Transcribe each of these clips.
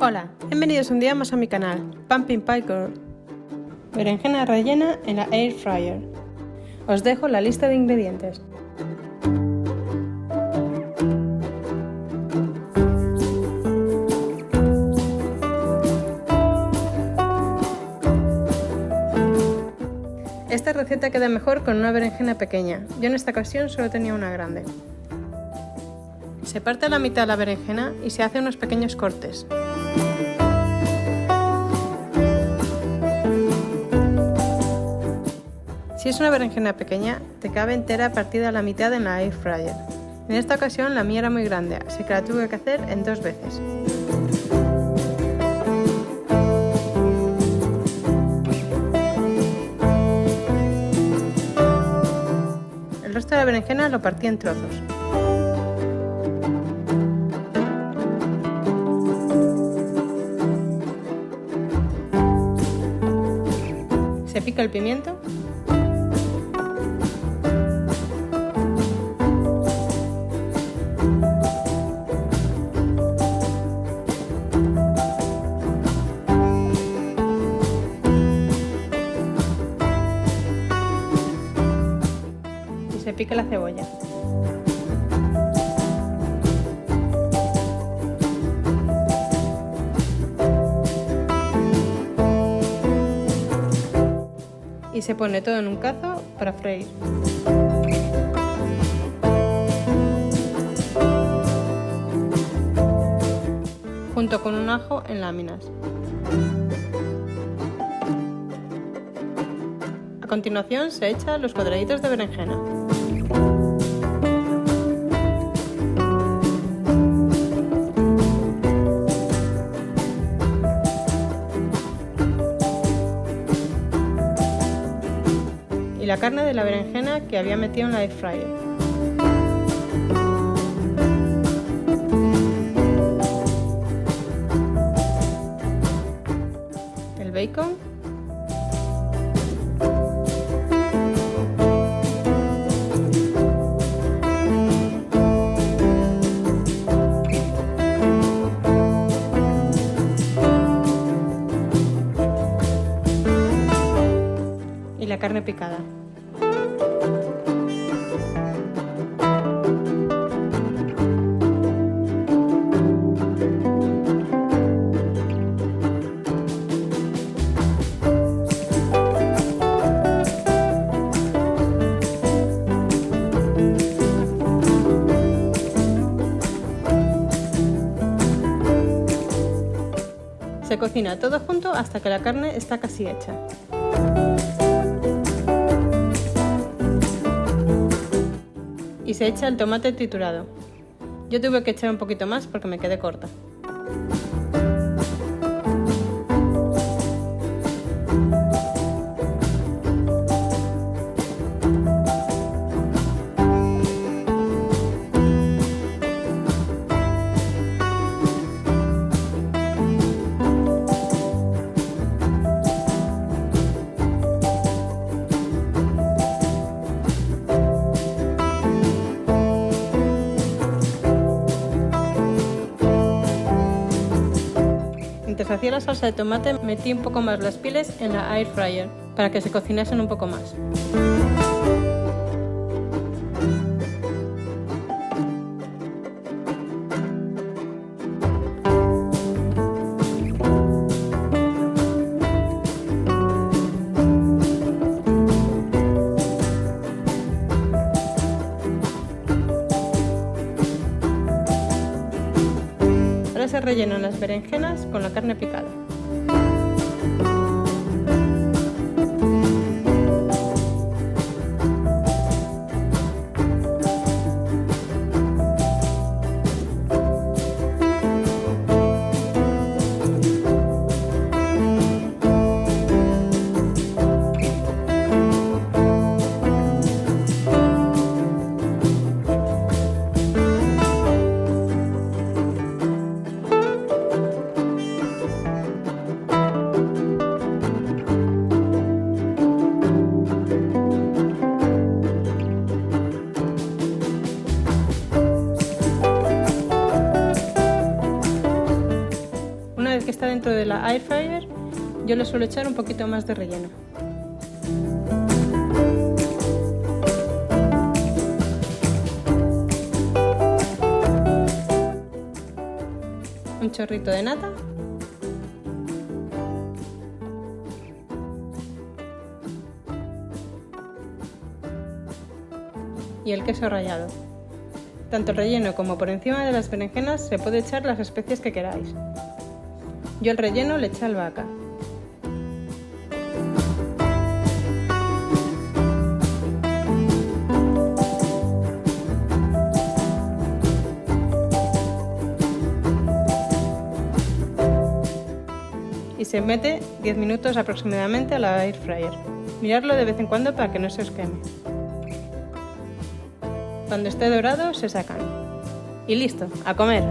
Hola, bienvenidos un día más a mi canal, Pumpkin Pie Girl. Berenjena rellena en la Air Fryer. Os dejo la lista de ingredientes. Esta receta queda mejor con una berenjena pequeña, yo en esta ocasión solo tenía una grande. Se parte a la mitad la berenjena y se hace unos pequeños cortes. Si es una berenjena pequeña, te cabe entera partida a la mitad en la Air Fryer. En esta ocasión la mía era muy grande, así que la tuve que hacer en 2 veces. El resto de la berenjena lo partí en trozos. Se pica el pimiento. Y se pica la cebolla. Y se pone todo en un cazo para freír. Junto con un ajo en láminas. A continuación se echan los cuadraditos de berenjena. Y la carne de la berenjena que había metido en la air fryer. El bacon. Y la carne picada. Se cocina todo junto hasta que la carne está casi hecha. Y se echa el tomate triturado. Yo tuve que echar un poquito más porque me quedé corta. Mientras hacía la salsa de tomate, metí un poco más las pieles en la air fryer para que se cocinasen un poco más. Ahora se rellenan las berenjenas con la carne picada. dentro de la air fryer, yo le suelo echar un poquito más de relleno. Un chorrito de nata y el queso rallado. Tanto el relleno como por encima de las berenjenas se puede echar las especias que queráis. Yo el relleno le eché albahaca. Y se mete 10 minutos aproximadamente a la air fryer. Miradlo de vez en cuando para que no se os queme. Cuando esté dorado se sacan. Y listo, a comer.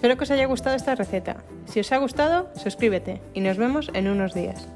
Espero que os haya gustado esta receta. Si os ha gustado, suscríbete y nos vemos en unos días.